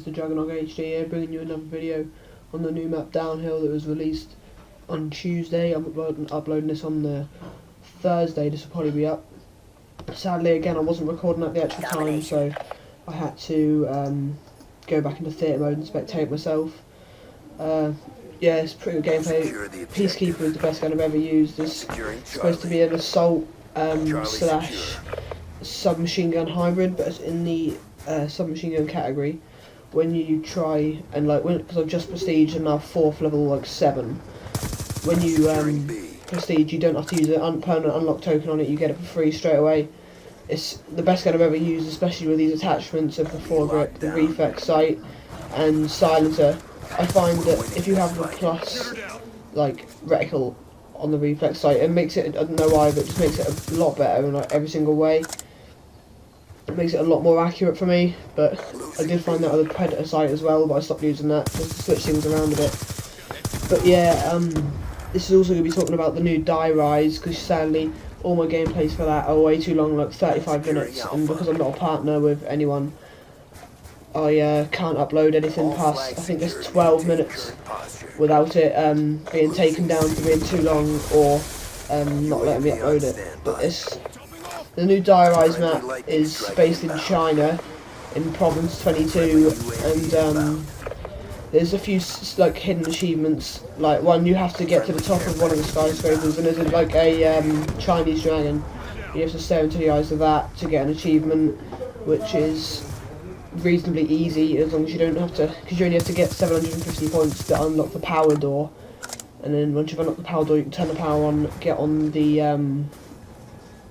Mr. Juggernog HD here, bringing you another video on the new map Downhill that was released on Tuesday. I'm uploading this on the Thursday. This will probably be up. Sadly, again, I wasn't recording at the actual time, so I had to go back into theatre mode and spectate myself. Yeah, it's pretty good gameplay. Peacekeeper is the best gun I've ever used. It's supposed to be an assault slash submachine gun hybrid, but it's in the submachine gun category. When you try and because I've just prestige and now 4th level, like 7. When you prestige, you don't have to use an permanent unlock token on it. You get it for free straight away. It's the best gun I've ever used, especially with these attachments of the foregrip, the reflex sight, and silencer. I find that if you have the plus reticle on the reflex sight, it makes it, I don't know why, but it just makes it a lot better in every single way. It makes it a lot more accurate for me, but I did find that with the predator sight as well, but I stopped using that just to switch things around a bit. But yeah, this is also going to be talking about the new Die Rise, because sadly all my gameplays for that are way too long, like 35 minutes, and because I'm not a partner with anyone, I can't upload anything past, I think there's 12 minutes without it being taken down for being too long or not letting me upload it. But the new Die Rise map is based in China, in Province 22, and there's a few hidden achievements. Like one, you have to get to the top of one of the skyscrapers, and there's a Chinese dragon. You have to stare into the eyes of that to get an achievement, which is reasonably easy as long as you don't have to, because you only have to get 750 points to unlock the power door, and then once you've unlocked the power door, you can turn the power on, get on the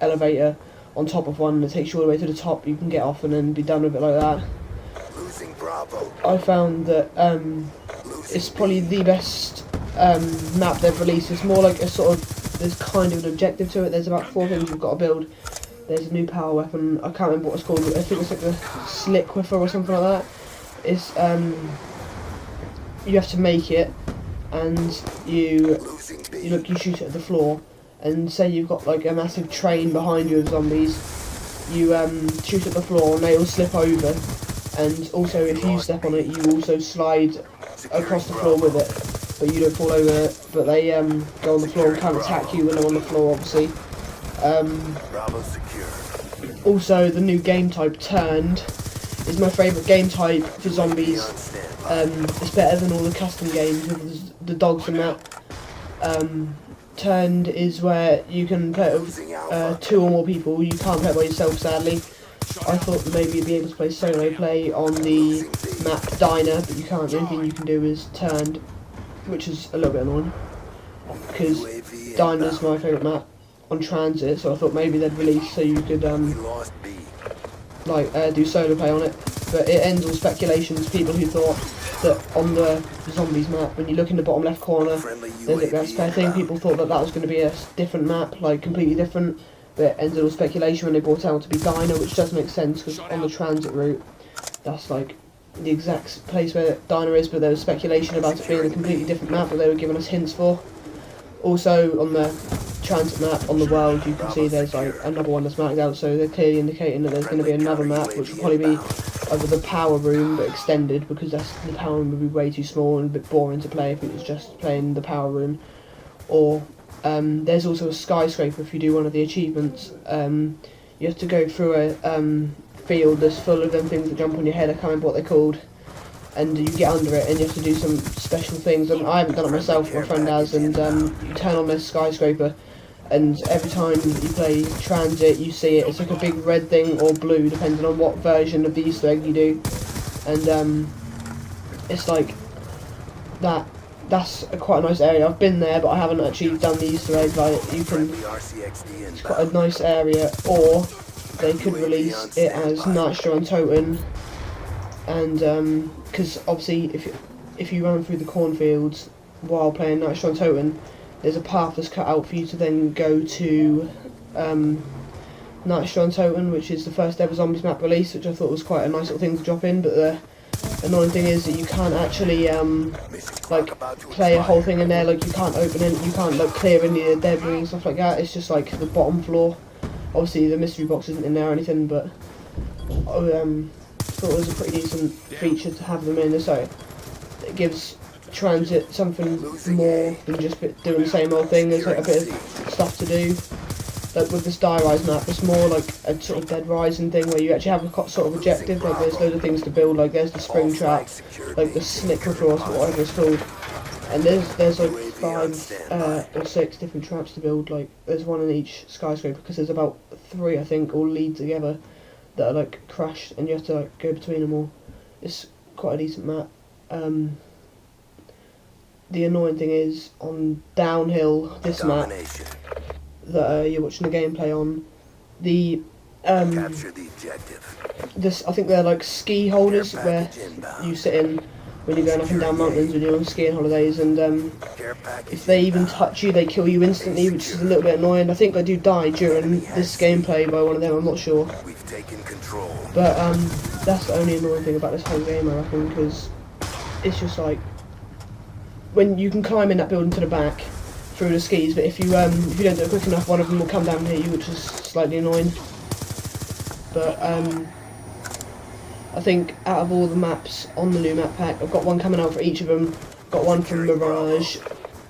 elevator on top of one, and it takes you all the way to the top. You can get off and then be done with it like that. I found that it's probably the best map they've released. It's more like a sort of, there's kind of an objective to it. There's about 4 things you've got to build. There's a new power weapon, I can't remember what it's called, I think it's like the Slick Whiffer or something like that. It's, you have to make it, and you shoot it at the floor, and say you've got like a massive train behind you of zombies, you shoot at the floor and they all slip over, and also if you step on it, you also slide across the floor with it, but you don't fall over it, but they go on the floor and can't attack you when they're on the floor, obviously. Also, the new game type, Turned, is my favourite game type for zombies. It's better than all the custom games with the dogs and that. Turned is where you can play it with 2 or more people. You can't play it by yourself, sadly. I thought that maybe you'd be able to play solo play on the map Diner, but you can't. The only thing you can do is Turned, which is a little bit annoying, because Diner's my favourite map on Transit, so I thought maybe they'd release so you could do solo play on it. But it ends all speculations. People who thought that on the zombies map, when you look in the bottom left corner, there's that spare thing. People thought that that was going to be a different map, like completely different. But it ended all speculation when they brought it out to be Diner, which does make sense because on the transit route, that's like the exact place where Diner is. But there was speculation about it being a completely different map that they were giving us hints for. Also on the transit map on the world, you can see there's like another one that's marked out, so they're clearly indicating that there's going to be another map, which will probably be over the power room but extended, because the power room would be way too small and a bit boring to play if it was just playing the power room. Or there's also a skyscraper. If you do one of the achievements, you have to go through a field that's full of them things that jump on your head. I can't remember what they're called, and you get under it and you have to do some special things. And I haven't done it myself, my friend has, and you turn on this skyscraper, and every time you play Transit you see it. It's like a big red thing or blue depending on what version of the Easter egg you do, and it's like that's quite a nice area. I've been there but I haven't actually done the Easter egg. Like, you can, it's quite a nice area. Or they could release it as Nitro and Toten, and because obviously if you run through the cornfields while playing Nitro and Toten, there's a path that's cut out for you to then go to Nitro and Toten, which is the first ever Zombies map release, which I thought was quite a nice little thing to drop in. But the annoying thing is that you can't actually play a whole thing in there. Like, you can't open it, you can't clear any of the debris and stuff like that. It's just like the bottom floor. Obviously the mystery box isn't in there or anything, but thought it was a pretty decent feature to have them in. So it gives Transit something more than just doing the same old thing. There's like a bit of stuff to do. Like with this Die Rise map, it's more like a sort of Dead Rising thing where you actually have a sort of objective. Like there's loads of things to build. Like there's the spring trap, like the slipper cross, whatever it's called. And there's like 5 or 6 different traps to build. Like there's one in each skyscraper because there's about 3 I think all lead together that are like crashed, and you have to like go between them all. It's quite a decent map. The annoying thing is on Downhill, this map that you're watching the gameplay on, the capture the objective. This, I think they're like ski holders where you sit in when you're going up and down mountains when you're on skiing holidays, and if they even touch you they kill you instantly, which is a little bit annoying. I think I do die during this gameplay by one of them, I'm not sure. We've taken control. But that's the only annoying thing about this whole game, I reckon, because it's just like when you can climb in that building to the back through the skis, but if you don't do it quick enough, one of them will come down and hit you, which is slightly annoying. But I think out of all the maps on the new map pack, I've got one coming out for each of them. Got one for Mirage,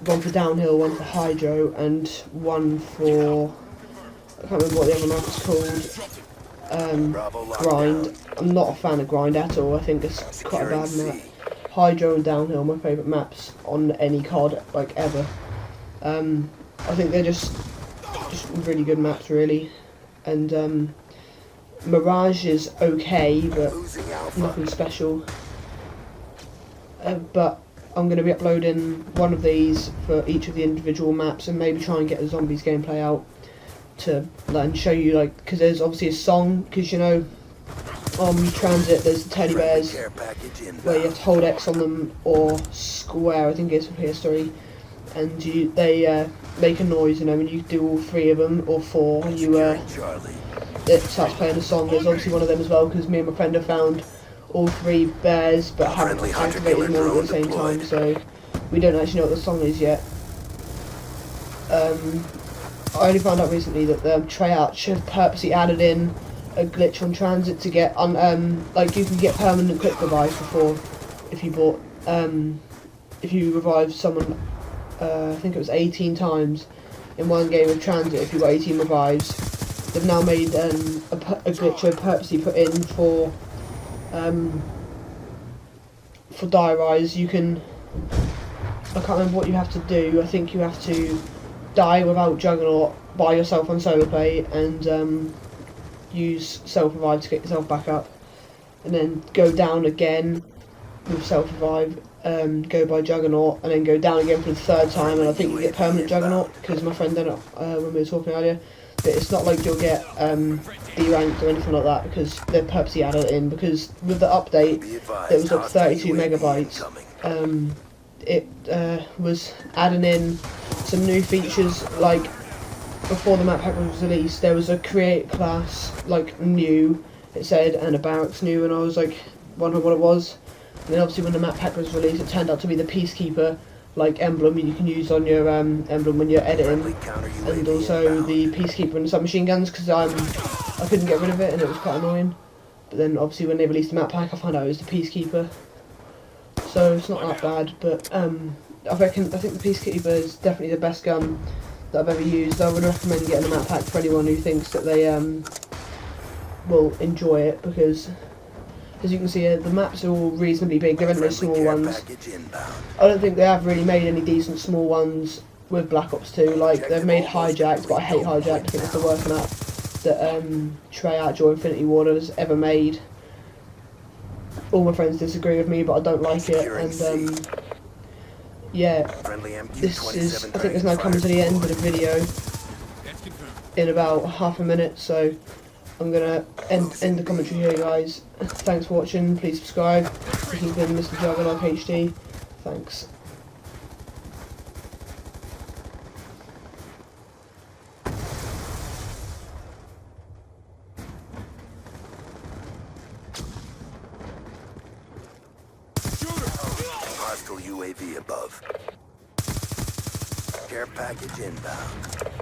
one for Downhill, one for Hydro, and one for, I can't remember what the other map is called. Grind. I'm not a fan of Grind at all. I think it's quite a bad map. Hydro and Downhill are my favourite maps on any card, like ever. I think they're just really good maps, really. And Mirage is okay, but nothing special. But I'm going to be uploading one of these for each of the individual maps, and maybe try and get a Zombies gameplay out to and show you, like, because there's obviously a song, because you know on Transit there's the teddy bears where you have to hold X on them, or square I think it is for PS3, and they make a noise, you know, when you do all 3 of them or 4, it starts playing a song. There's obviously one of them as well, because me and my friend have found all 3 bears but haven't activated them all at the same time, so we don't actually know what the song is yet. I only found out recently that the Treyarch have purposely added in a glitch on Transit to get like you can get permanent quick revive before if you revive someone. I think it was 18 times in one game of Transit. If you got 18 revives, they've now made a glitch I purposely put in for Die Rise. You can, I can't remember what you have to do. I think you have to die without Juggernaut by yourself on solo play, and use self-revive to get yourself back up, and then go down again with self-revive, go by Juggernaut, and then go down again for the 3rd time, and I think you get permanent Juggernaut, because my friend done it when we were talking earlier. But it's not like you'll get D-ranked or anything like that, because they're purposely added it in, because with the update it was up 32 megabytes. It was adding in some new features, like before the map pack was released there was a create class like new, it said, and a barracks new, and I was like wondering what it was, and then obviously when the map pack was released it turned out to be the Peacekeeper like emblem you can use on your emblem when you're editing, and also the Peacekeeper and the submachine guns, because I couldn't get rid of it and it was quite annoying. But then obviously when they released the map pack I found out it was the Peacekeeper, so it's not that bad. But I think the Peacekeeper is definitely the best gun that I've ever used. I would recommend getting a map pack for anyone who thinks that they will enjoy it, because as you can see the maps are all reasonably big, they're only small ones. I don't think they have really made any decent small ones with Black Ops 2, like they've made Hijacked, but I hate Hijacked. I think it's the worst map that Treyarch or Infinity Ward has ever made. All my friends disagree with me, but I don't like it, and yeah, this is, I think it's now coming to the end of the video in about half a minute, so I'm gonna end the commentary here, guys. Thanks for watching, please subscribe. This has been Mr. Juggernaut HD, thanks. Hostile UAV above. Care package inbound.